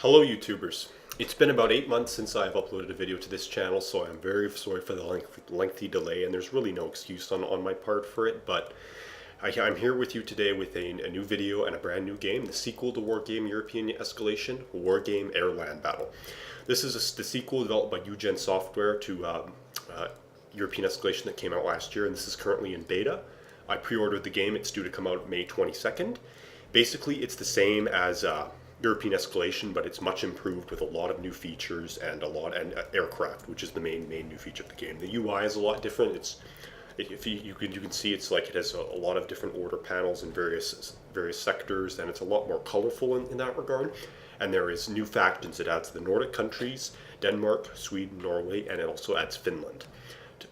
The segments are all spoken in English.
Hello YouTubers. It's been about 8 months since I've uploaded a video to this channel, so I'm very sorry for the lengthy delay, and there's really no excuse on my part for it, but I'm here with you today with a new video and a brand new game, the sequel to Wargame European Escalation, Wargame AirLand Battle. This is the sequel developed by UGen Software to European Escalation that came out last year, and this is currently in beta. I pre-ordered the game. It's due to come out May 22nd. Basically, it's the same as European Escalation, but it's much improved with a lot of new features and aircraft, which is the main new feature of the game. The UI is a lot different. You can see it's like it has a lot of different order panels in various sectors, and it's a lot more colorful in that regard. And there is new factions. It adds the Nordic countries, Denmark, Sweden, Norway, and it also adds Finland.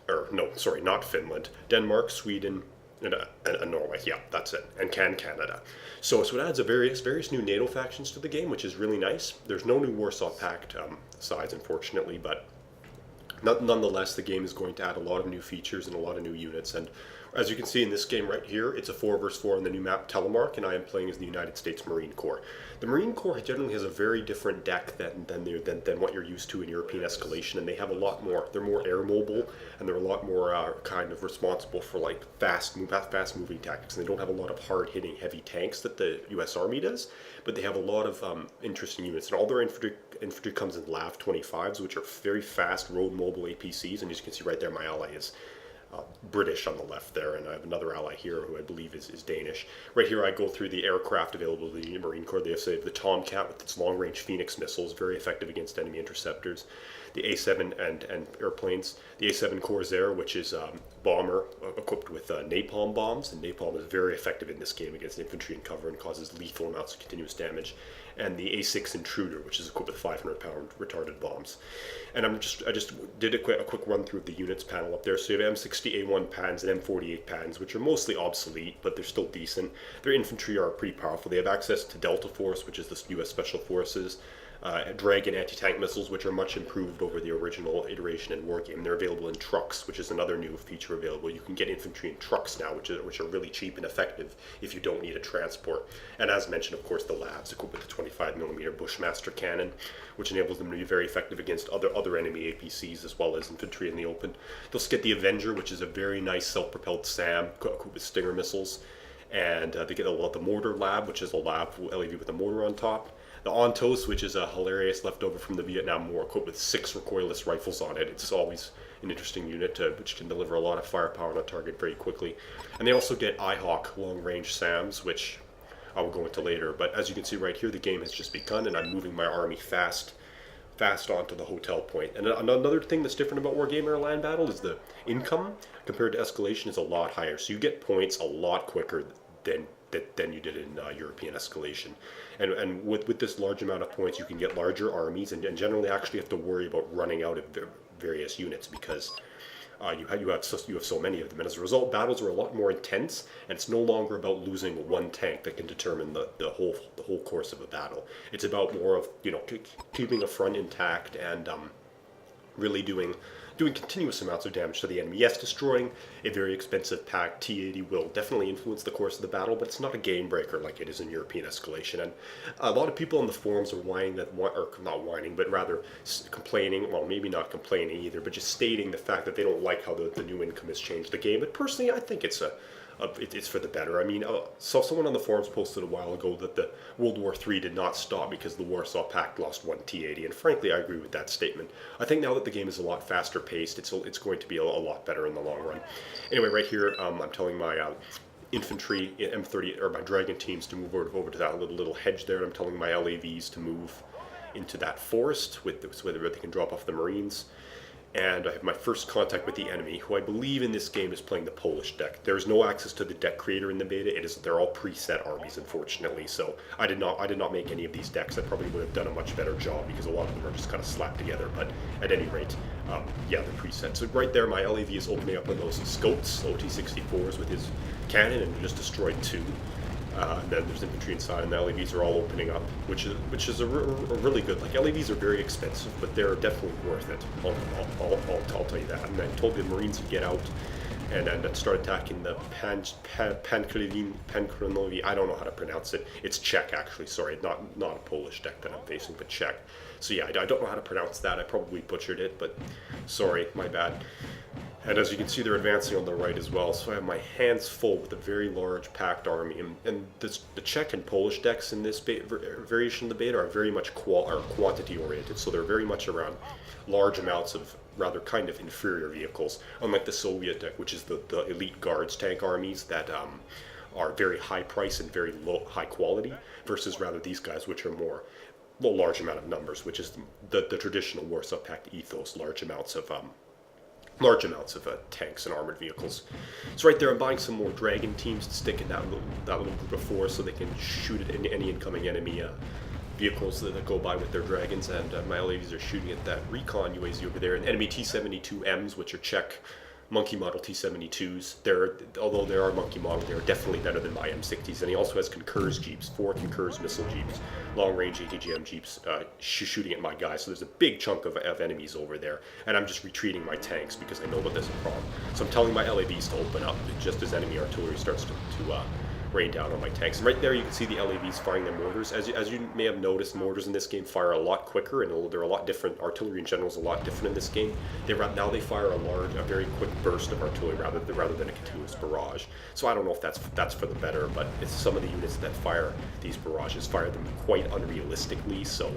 Or no, sorry, not Finland. Denmark, Sweden, and Norway, yeah, that's it, and Canada. So it adds various new NATO factions to the game, which is really nice. There's no new Warsaw Pact sides, unfortunately, but nonetheless, the game is going to add a lot of new features and a lot of new units. And as you can see in this game right here, it's a 4 versus 4 on the new map Telemark, and I am playing as the United States Marine Corps. The Marine Corps generally has a very different deck than what you're used to in European Escalation, and they have a lot more. They're more air mobile, and they're a lot more kind of responsible for like fast moving tactics. And they don't have a lot of hard hitting heavy tanks that the U.S. Army does, but they have a lot of interesting units. And all their infantry comes in LAV 25s, which are very fast road mobile APCs. And as you can see right there, my ally is British on the left there, and I have another ally here who I believe is Danish. Right here I go through the aircraft available to the Marine Corps. They have the Tomcat with its long-range Phoenix missiles, very effective against enemy interceptors. The A7 and airplanes. The A7 Corsair, which is a bomber equipped with napalm bombs, and napalm is very effective in this game against infantry and cover and causes lethal amounts of continuous damage. And the A6 Intruder, which is equipped with 500-pound retarded bombs. And I just did a quick run through of the units panel up there. So you have M60A1 patterns and M48 patterns, which are mostly obsolete, but they're still decent. Their infantry are pretty powerful. They have access to Delta Force, which is the U.S. Special Forces, Dragon anti-tank missiles, which are much improved over the original iteration in Wargame. They're available in trucks, which is another new feature available. You can get infantry in trucks now, which are really cheap and effective if you don't need a transport. And as mentioned, of course, the LAVs equipped with the 25mm Bushmaster cannon, which enables them to be very effective against other enemy APCs as well as infantry in the open. They'll get the Avenger, which is a very nice self-propelled SAM equipped with Stinger missiles. And they get the Mortar Lab, which is a LAV with a mortar on top. The Ontos, which is a hilarious leftover from the Vietnam War, equipped with 6 recoilless rifles on it. It's always an interesting unit which can deliver a lot of firepower on a target very quickly. And they also get IHawk long-range SAMs, which I will go into later. But as you can see right here, the game has just begun, and I'm moving my army fast onto the hotel point. And another thing that's different about Wargame AirLand Battle is the income compared to Escalation is a lot higher. So you get points a lot quicker than you did in European Escalation. And with this large amount of points, you can get larger armies, and generally actually have to worry about running out of various units because you have so many of them. And as a result, battles are a lot more intense, and it's no longer about losing one tank that can determine the whole course of a battle. It's about more of keeping a front intact and really doing continuous amounts of damage to the enemy. Yes, destroying a very expensive pack T-80 will definitely influence the course of the battle, but it's not a game breaker like it is in European Escalation. And a lot of people on the forums are whining or not whining, but rather complaining, well, maybe not complaining either, but just stating the fact that they don't like how the new income has changed the game. But personally, I think it's for the better. I mean, so someone on the forums posted a while ago that the World War III did not stop because the Warsaw Pact lost one T-80, and frankly, I agree with that statement. I think now that the game is a lot faster paced, it's going to be a lot better in the long run. Anyway, right here, I'm telling my infantry M30 or my Dragon teams to move over to that little hedge there, and I'm telling my LAVs to move into that forest so that they can drop off the Marines. And I have my first contact with the enemy, who I believe in this game is playing the Polish deck. There's no access to the deck creator in the beta. They're all preset armies, unfortunately. So I did not make any of these decks. I probably would have done a much better job because a lot of them are just kind of slapped together. But at any rate, yeah, they're preset. So right there, my LAV is opening up on those Scots, OT-64s with his cannon, and just destroyed 2. And then there's infantry inside, and the LEVs are all opening up, which is a really good. Like, LEVs are very expensive, but they're definitely worth it. I'll tell you that. I mean, I told the Marines to get out and start attacking the Pankronovi. I don't know how to pronounce it. It's Czech, actually. Sorry, not a Polish deck that I'm facing, but Czech. So yeah, I don't know how to pronounce that. I probably butchered it, but sorry, my bad. And as you can see, they're advancing on the right as well. So I have my hands full with a very large packed army. And the Czech and Polish decks in this variation of the beta are very much quantity oriented. So they're very much around large amounts of rather kind of inferior vehicles, unlike the Soviet deck, which is the elite guards tank armies that are very high price and very high quality, versus rather these guys, which are more large amount of numbers, which is the traditional Warsaw Pact ethos, large amounts of tanks and armored vehicles. So right there, I'm buying some more dragon teams to stick in that little group of 4, so they can shoot at any incoming enemy vehicles that go by with their dragons. And my LAVs are shooting at that recon UAZ over there, and enemy T-72Ms, which are Czech monkey model T-72s. Although they are monkey model, they are definitely better than my M60s. And he also has Concurs jeeps, 4 Concurs missile jeeps, long-range ATGM jeeps shooting at my guys. So there's a big chunk of enemies over there, and I'm just retreating my tanks because I know that there's a problem. So I'm telling my LAVs to open up just as enemy artillery starts to rain down on my tanks. And right there you can see the LAVs firing their mortars. As you may have noticed, mortars in this game fire a lot quicker, and they're a lot different. Artillery in general is a lot different in this game. Now they fire a very quick burst of artillery rather than a continuous barrage. So I don't know if that's for the better, but it's some of the units that fire these barrages fire them quite unrealistically. So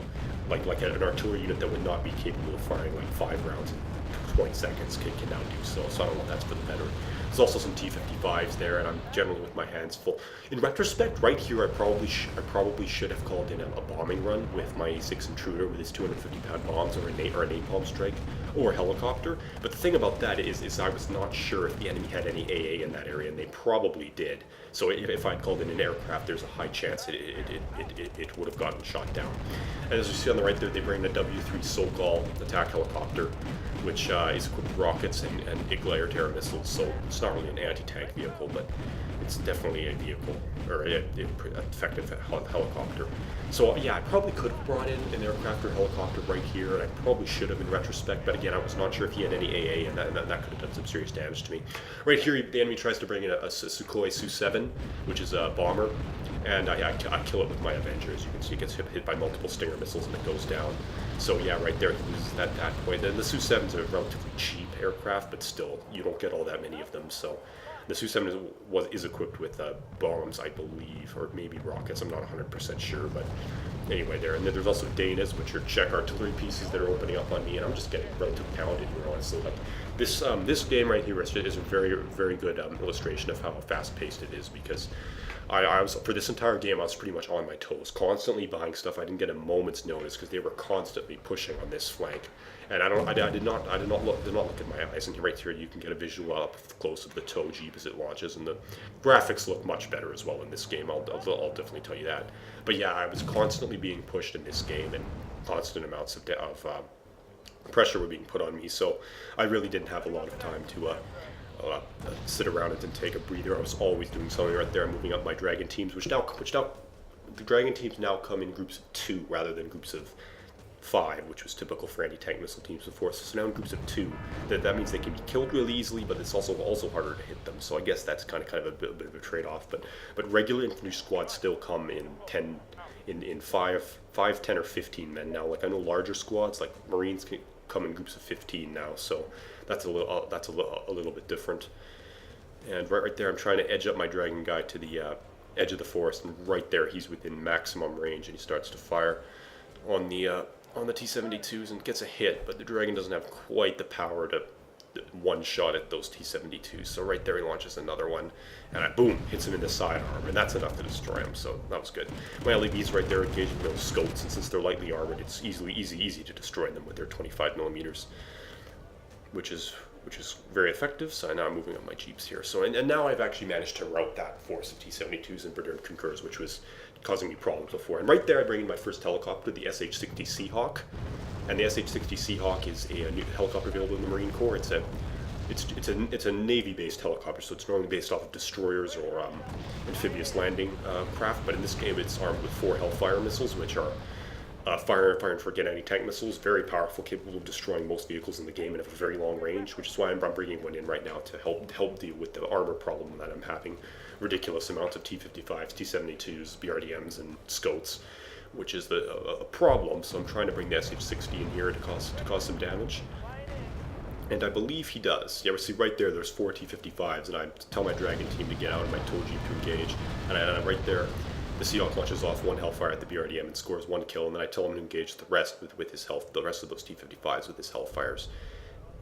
like an artillery unit that would not be capable of firing like 5 rounds in 20 seconds can now do so. So I don't know if that's for the better. There's also some T-55s there, and I'm generally with my hands full. In retrospect, right here, I probably should have called in a bombing run with my A6 Intruder with his 250-pound bombs, or a napalm strike, or a helicopter. But the thing about that is I was not sure if the enemy had any AA in that area, and they probably did. So if I'd called in an aircraft, there's a high chance it would have gotten shot down. And as you see on the right there, they bring the W3 Sokol attack helicopter, which is equipped with rockets and Igla air-to-air missiles. So it's not really an anti-tank vehicle, but it's definitely a vehicle, or an effective helicopter. So yeah, I probably could have brought in an aircraft or helicopter right here, and I probably should have in retrospect, but again, I was not sure if he had any AA, and that could have done some serious damage to me. Right here, the enemy tries to bring in a Sukhoi Su-7, which is a bomber, and I kill it with my Avengers. You can see it gets hit by multiple Stinger missiles and it goes down. So yeah, right there, he loses that point. And the Su-7s are a relatively cheap aircraft, but still, you don't get all that many of them, so the Su-7 is equipped with bombs, I believe, or maybe rockets. I'm not 100% sure, but anyway, there. And then there's also Danas, which are Czech artillery pieces that are opening up on me, and I'm just getting relatively pounded here, honestly. But this game right here is a very, very good illustration of how fast-paced it is, because I was, for this entire game, I was pretty much on my toes, constantly buying stuff. I didn't get a moment's notice because they were constantly pushing on this flank, and I did not look at my eyes. And right here, you can get a visual up close of the TOW Jeep as it launches, and the graphics look much better as well in this game. I'll definitely tell you that. But yeah, I was constantly being pushed in this game, and constant amounts of pressure were being put on me. So I really didn't have a lot of time to sit around and take a breather. I was always doing something right there. I'm moving up my dragon teams, which now the dragon teams now come in groups of 2 rather than groups of 5, which was typical for anti-tank missile teams before. So now in groups of 2, that means they can be killed really easily, but it's also harder to hit them. So I guess that's kind of a bit of a trade-off. But regular infantry squads still come in 5, 10, or 15 men now. Like I know larger squads, like Marines, can come in groups of 15 now. So that's a little bit different. And right there, I'm trying to edge up my dragon guy to the edge of the forest, and right there, he's within maximum range, and he starts to fire on the T-72s and gets a hit, but the dragon doesn't have quite the power to one shot at those T-72s. So right there, he launches another one, and boom, hits him in the sidearm, and that's enough to destroy him. So that was good. My LEVs right there engaging those scouts, and since they're lightly armored, it's easy to destroy them with their 25 millimeters, which is very effective. So now I'm moving up my jeeps here. So and now I've actually managed to rout that force of T-72s and Brigadier Concurs, which was causing me problems before. And right there, I bring in my first helicopter, the SH-60 Seahawk. And the SH-60 Seahawk is a new helicopter available in the Marine Corps. It's a Navy-based helicopter, so it's normally based off of destroyers or amphibious landing craft. But in this game, it's armed with 4 Hellfire missiles, which are firing for anti-tank missiles, very powerful, capable of destroying most vehicles in the game and have a very long range, which is why I'm bringing one in right now to help deal with the armor problem that I'm having. Ridiculous amounts of T-55s, T-72s, BRDMs, and SCOTs, which is a problem. So I'm trying to bring the SH-60 in here to cause some damage. And I believe he does. Yeah, we see right there, there's 4 T-55s, and I tell my Dragon team to get out and my TOW Jeep to engage. And right there, the Seahawk launches off 1 Hellfire at the BRDM and scores 1 kill, and then I tell him to engage the rest with his health, the rest of those T-55s with his Hellfires.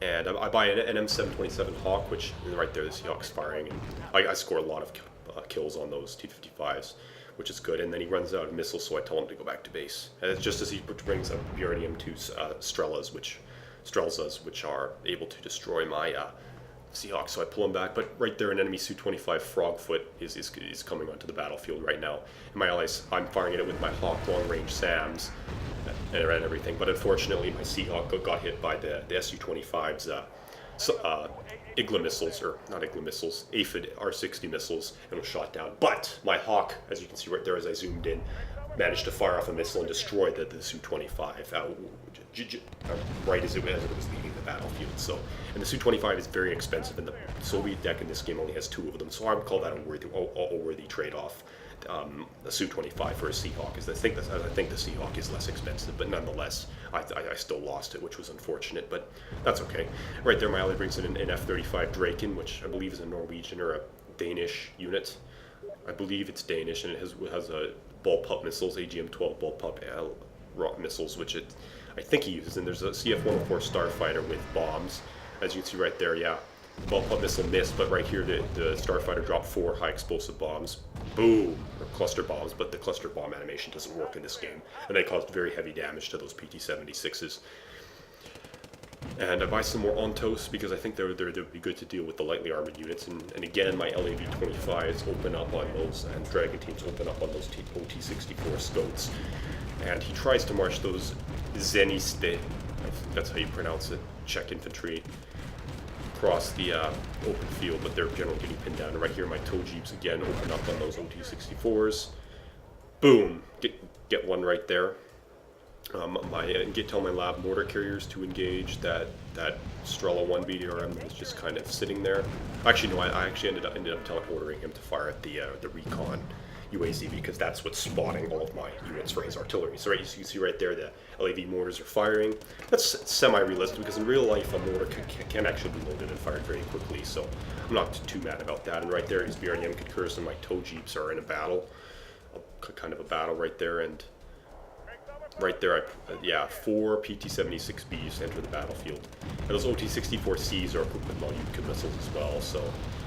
And I buy an M727 Hawk, which right there, the Seahawk's firing, and I score a lot of kills on those T-55s, which is good. And then he runs out of missiles, so I tell him to go back to base. And it's just as he brings up BRDM to Strelzas, which are able to destroy my Seahawks, so I pull him back. But right there, an enemy Su-25 Frogfoot is coming onto the battlefield right now. And my allies, I'm firing at it with my Hawk long-range SAMs and everything. But unfortunately, my Seahawk got hit by the Su-25's Igla missiles, or not Igla missiles, Aphid R-60 missiles, and was shot down. But my Hawk, as you can see right there as I zoomed in, managed to fire off a missile and destroy the Su-25 right as it was leaving the battlefield. So, and the Su-25 is very expensive, and the Soviet deck in this game only has 2 of them. So I would call that a worthy trade-off. The Su-25 for a Seahawk I think the Seahawk is less expensive, but nonetheless, I still lost it, which was unfortunate, but that's okay. Right there, my ally brings in an F-35 Draken, which I believe is a Norwegian or a Danish unit. I believe it's Danish, and it has a Bullpup missiles, AGM-12 Bullpup missiles, which I think he uses. And there's a CF-104 Starfighter with bombs, as you can see right there. Yeah, the Bullpup missile missed, but right here the Starfighter dropped 4 high explosive bombs. Boom! Or cluster bombs, but the cluster bomb animation doesn't work in this game, and they caused very heavy damage to those PT-76s. And I buy some more Ontos because I think they would be good to deal with the lightly armored units. And again, my LAV-25s open up on those, and Dragon teams open up on those OT-64 Scots. And he tries to march those Zeniste, I think that's how you pronounce it, Czech infantry, across the open field, but they're generally getting pinned down. And right here, my TOW Jeeps again open up on those OT-64s. Boom! Get one right there. Tell my lab mortar carriers to engage that Strela 1 BDRM that was just kind of sitting there. Actually, no, I actually ended up ordering him to fire at the recon UAZ, because that's what's spotting all of my units for his artillery. So right, you see right there, the LAV mortars are firing. That's semi-realistic, because in real life a mortar can actually be loaded and fired very quickly, so I'm not too mad about that. And right there, his BRDM concurs and my TOW Jeeps are in a battle, kind of a battle right there, and right there, 4 PT-76Bs enter the battlefield. And those OT-64Cs are equipped with Malyutka missiles as well, so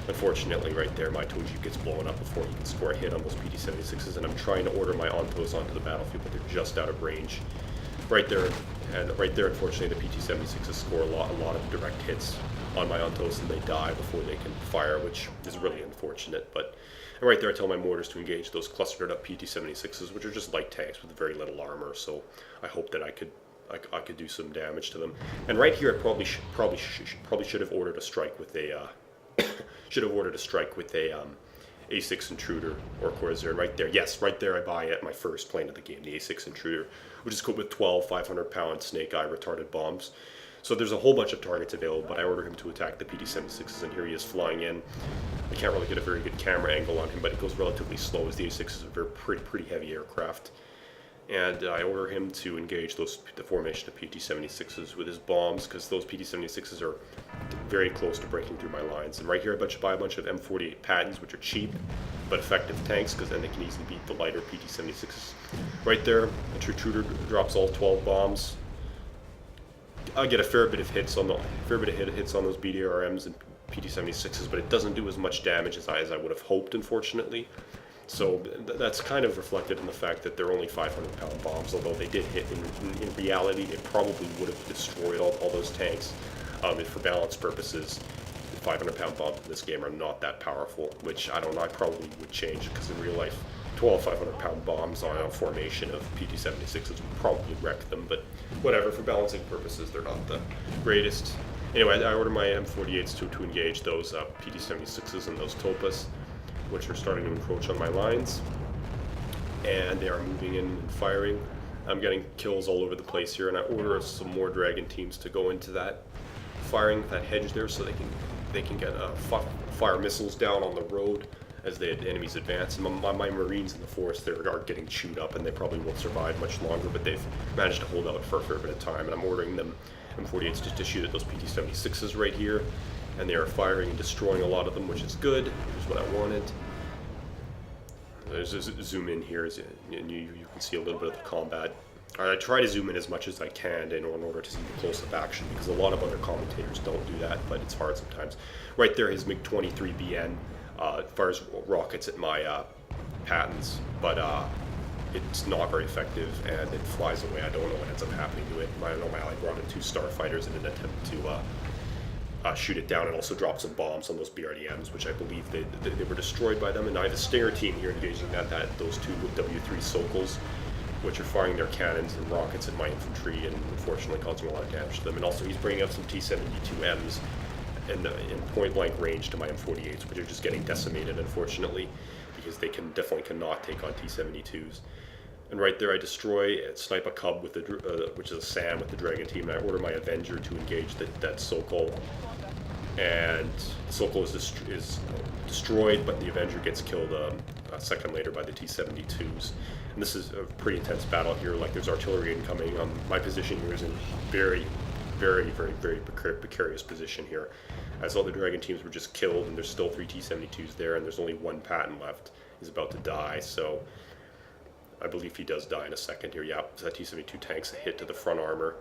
unfortunately right there my TOW Jeep gets blown up before he can score a hit on those PT-76s, and I'm trying to order my Ontos onto the battlefield, but they're just out of range. Right there, unfortunately, the PT-76s score a lot of direct hits on my Ontos, and they die before they can fire, which is really unfortunate. But and right there, I tell my mortars to engage those clustered up PT-76s, which are just light tanks with very little armor. So I hope that I could do some damage to them. And right here, I probably should have ordered a strike with a A6 Intruder or Corsair. And right there, yes, right there, I buy at my first plane of the game, the A6 Intruder, which is equipped with 12 500-pound Snake Eye retarded bombs. So there's a whole bunch of targets available, but I order him to attack the PT-76s, and here he is flying in. I can't really get a very good camera angle on him, but it goes relatively slow, as the A6 is a pretty heavy aircraft. And I order him to engage the formation of PT-76s with his bombs, because those PT-76s are very close to breaking through my lines. And right here, I buy a bunch of M48 Pattons, which are cheap but effective tanks, because then they can easily beat the lighter PT-76s. Right there, the Intruder drops all 12 bombs. I get a fair bit of hits on those BDRMs and PT-76s, but it doesn't do as much damage as I would have hoped, unfortunately. So that's kind of reflected in the fact that they're only 500-pound bombs, although they did hit. In reality, it probably would have destroyed all those tanks. And for balance purposes, 500-pound bombs in this game are not that powerful, which I don't know, I probably would change, because in real life, 12 500-pound bombs on a formation of PT-76s would probably wreck them, but whatever, for balancing purposes, they're not the greatest. Anyway, I order my M48s to engage those PT-76s and those Topas, which are starting to encroach on my lines, and they are moving in and firing. I'm getting kills all over the place here, and I order some more dragon teams to go into that firing that hedge there, so they can get fire missiles down on the road as the enemies advance. And my marines in the forest there are getting chewed up, and they probably won't survive much longer, but they've managed to hold out for a fair bit of time. And I'm ordering them M48s just to shoot at those PT-76s right here, and they are firing and destroying a lot of them, which is good. Here's what I wanted. There's a zoom in here, and you can see a little bit of the combat. I try to zoom in as much as I can in order to see the close-up action, because a lot of other commentators don't do that, but it's hard sometimes. Right there, his MiG-23BN fires rockets at my patents, but it's not very effective, and it flies away. I don't know what ends up happening to it. I know my ally brought in 2 starfighters in an attempt to shoot it down, and also drop some bombs on those BRDMs, which I believe they were destroyed by them. And I have a Stinger team here engaging those 2 with W3 Sokals, which are firing their cannons and rockets at my infantry, and unfortunately causing a lot of damage to them. And also he's bringing up some T-72Ms in point-blank range to my M48s, which are just getting decimated, unfortunately, because they definitely cannot take on T-72s. And right there, I destroy snipe a cub with which is a SAM with the dragon team, and I order my Avenger to engage that Sokol. And the Sokol is destroyed, but the Avenger gets killed a second later by the T-72s. And this is a pretty intense battle here. Like, there's artillery incoming. My position here is in very, very, very, very precarious position here, as all the dragon teams were just killed, and there's still 3 T-72s there, and there's only 1 Patton left. He's about to die, so I believe he does die in a second here. Yeah, that T-72 tank's a hit to the front armor,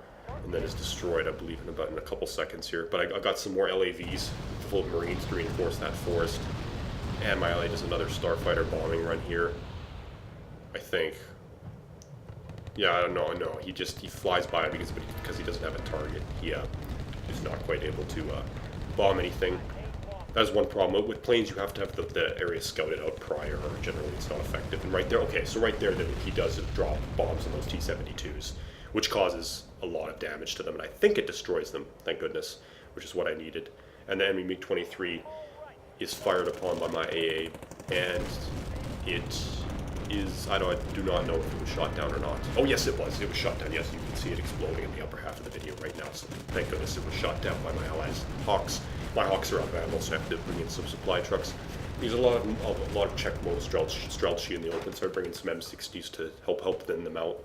and then is destroyed, I believe, in a couple seconds here. But I got some more LAVs full of Marines to reinforce that forest, and my ally does another starfighter bombing run here, I think. Yeah, I don't know. No, he flies by because he doesn't have a target. He is not quite able to bomb anything. That is one problem. With planes, you have to have the area scouted out prior, or generally it's not effective. And right there, okay, so right there, he does drop bombs on those T-72s, which causes a lot of damage to them, and I think it destroys them, thank goodness, which is what I needed. And the enemy MiG-23 is fired upon by my AA, and it is, I do not know if it was shot down or not. Oh yes, it was shot down. Yes, you can see it exploding in the upper half of the video right now, so thank goodness it was shot down by my allies' Hawks. My Hawks are out of ammo, so I have to bring in some supply trucks. There's a lot of check mode Strelchi in the open, so I bring in some M60s to help thin them out,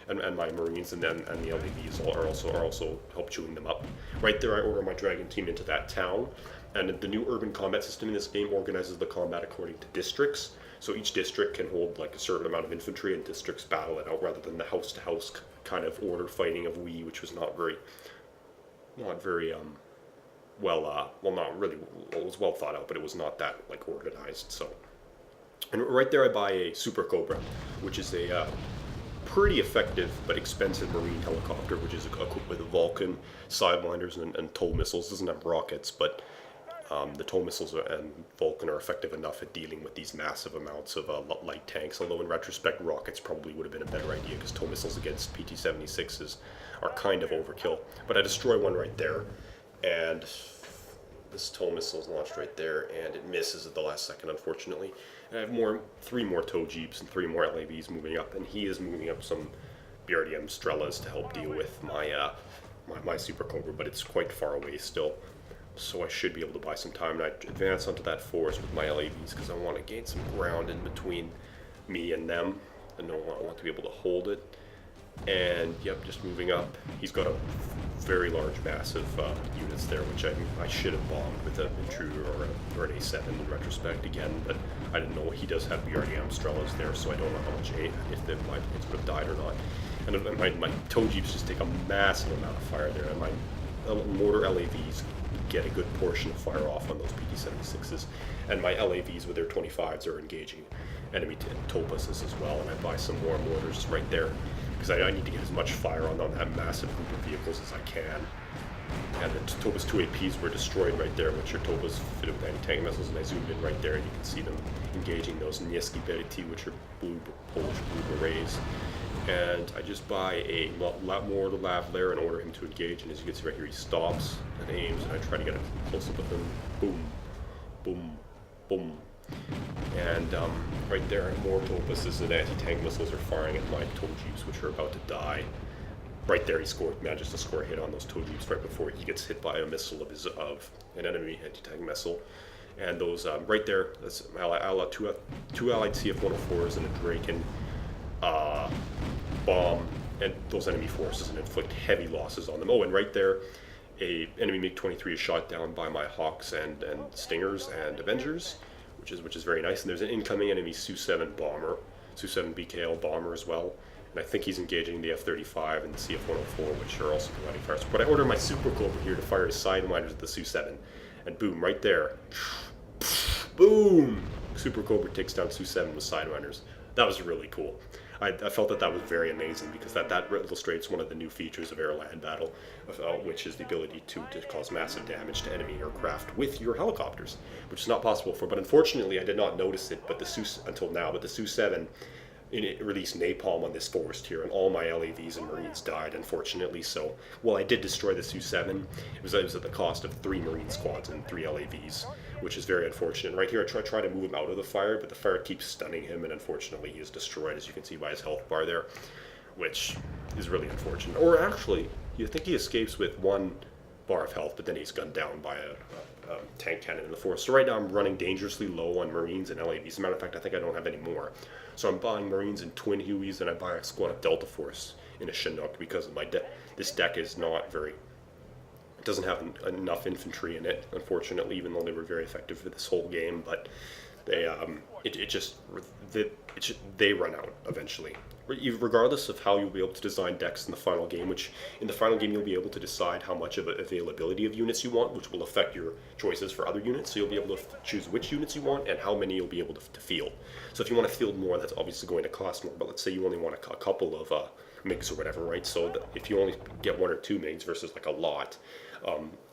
and my Marines and the LAVs are also help chewing them up. Right there, I order my dragon team into that town, and the new urban combat system in this game organizes the combat according to districts. So each district can hold like a certain amount of infantry, and districts battle it out rather than the house-to-house kind of order fighting of Wii, which was not very it was well thought out, but it was not that like organized. So, and right there I buy a Super Cobra, which is a pretty effective but expensive marine helicopter, which is equipped with Vulcan sidewinders and tow missiles. It doesn't have rockets, but the tow missiles and Vulcan are effective enough at dealing with these massive amounts of light tanks, although in retrospect rockets probably would have been a better idea, because tow missiles against PT-76s are kind of overkill. But I destroy one right there, and this tow missile is launched right there, and it misses at the last second, unfortunately. And I have 3 more tow jeeps and 3 more LAVs moving up, and he is moving up some BRDM Strellas to help deal with my Super Cobra, but it's quite far away still. So I should be able to buy some time, and I advance onto that forest with my LAVs because I want to gain some ground in between me and them. I want to be able to hold it. And yep, just moving up. He's got a very large, massive units there, which I should have bombed with an intruder or an A7 in retrospect again, but I didn't know. He does have BRDM Strellas there, so I don't know how much if my planes would have died or not. And my tow jeeps just take a massive amount of fire there, and my mortar LAVs get a good portion of fire off on those PT-76s, and my LAVs with their 25s are engaging enemy Topuses as well, and I buy some more mortars right there because I need to get as much fire on that massive group of vehicles as I can. And the Topus 2APs were destroyed right there, which are Topus fitted with anti-tank missiles, and I zoomed in right there and you can see them engaging those Nieski Berety, which are Polish blue berets. And I just buy a mortar lav there and order him to engage, and as you can see right here, he stops and aims, and I try to get a close up with him. Boom, boom, boom. And right there, more topuses and anti-tank missiles are firing at my Tojus, which are about to die. Right there, he manages to score a hit on those Tojus right before he gets hit by a missile of an enemy anti-tank missile. And those right there, that's two allied CF-104s and a Draken bomb and those enemy forces and inflict heavy losses on them. Oh, and right there, a enemy MiG-23 is shot down by my Hawks and Stingers and Avengers, which is very nice. And there's an incoming enemy Su-7 bomber, Su-7 BKL bomber as well. And I think he's engaging the F-35 and the CF-104, which are also providing fire support. I order my Super Cobra here to fire his sidewinders at the Su-7, and boom, right there, boom! Super Cobra takes down Su-7 with sidewinders. That was really cool. I felt that was very amazing because that illustrates one of the new features of AirLand battle, which is the ability to cause massive damage to enemy aircraft with your helicopters, which is not possible before. But unfortunately, I did not notice it. But until now, but the Su-7. It released napalm on this forest here, and all my LAVs and Marines died, unfortunately. So, while I did destroy the Su-7, it was at the cost of 3 Marine squads and 3 LAVs, which is very unfortunate. Right here, I try to move him out of the fire, but the fire keeps stunning him, and unfortunately, he is destroyed, as you can see by his health bar there, which is really unfortunate. Or actually, you think he escapes with 1 bar of health, but then he's gunned down by a tank cannon in the forest. So right now I'm running dangerously low on Marines and LAVs. As a matter of fact, I think I don't have any more. So I'm buying Marines and twin Hueys, and I buy a squad of Delta Force in a Chinook because of this deck is not very... It doesn't have enough infantry in it, unfortunately, even though they were very effective for this whole game. But they they run out eventually. Regardless of how you'll be able to design decks in the final game, which in the final game you'll be able to decide how much of availability of units you want, which will affect your choices for other units. So you'll be able to choose which units you want and how many you'll be able to field. So if you want to field more, that's obviously going to cost more. But let's say you only want a couple of MiGs or whatever, right? So if you only get 1 or 2 MiGs versus like a lot,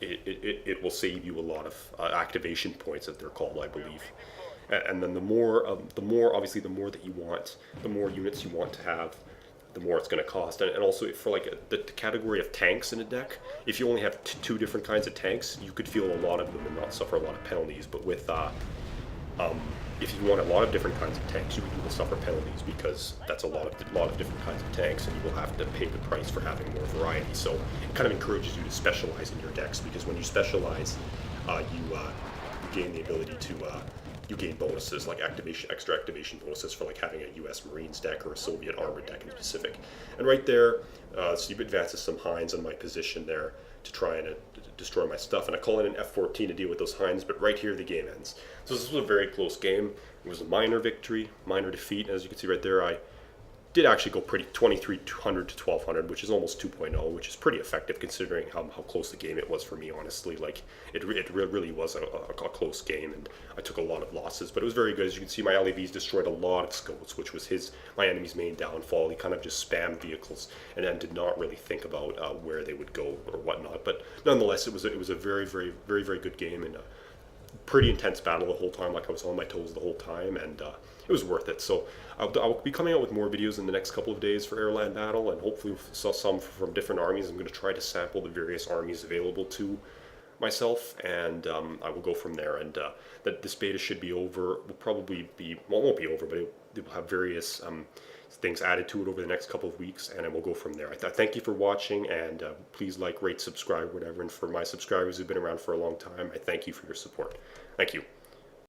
it will save you a lot of activation points, that they're called, I believe. And then the more obviously the more that you want, the more units you want to have, the more it's going to cost. And also for like the category of tanks in a deck, if you only have 2 different kinds of tanks, you could field a lot of them and not suffer a lot of penalties. But with if you want a lot of different kinds of tanks, you will suffer penalties because that's a lot of different kinds of tanks, and you will have to pay the price for having more variety. So it kind of encourages you to specialize in your decks, because when you specialize, you gain the ability to you gain bonuses like extra activation bonuses for like having a U.S. Marines deck or a Soviet armored deck in specific. And right there, Steve advances some Hinds on my position there to try and destroy my stuff, and I call in an F-14 to deal with those Hinds, but right here the game ends. So this was a very close game. It was a minor victory, minor defeat. As you can see right there, I did actually go pretty 2300 to 1200, which is almost 2.0, which is pretty effective considering how close the game it was for me, honestly. Like, it really was a close game, and I took a lot of losses, but it was very good. As you can see, my LAVs destroyed a lot of scouts, which was my enemy's main downfall. He kind of just spammed vehicles and then did not really think about where they would go or whatnot. But nonetheless, it was a very, very, very, very good game, and pretty intense battle the whole time. Like, I was on my toes the whole time, and it was worth it. So I'll be coming out with more videos in the next couple of days for AirLand battle, and hopefully some from different armies. I'm going to try to sample the various armies available to myself, and I will go from there. And that this beta should be over. Will probably be, well, it won't be over, but it will have various things added to it over the next couple of weeks, and I will go from there. I thank you for watching, and please like, rate, subscribe, whatever. And for my subscribers who've been around for a long time, I thank you for your support. Thank you.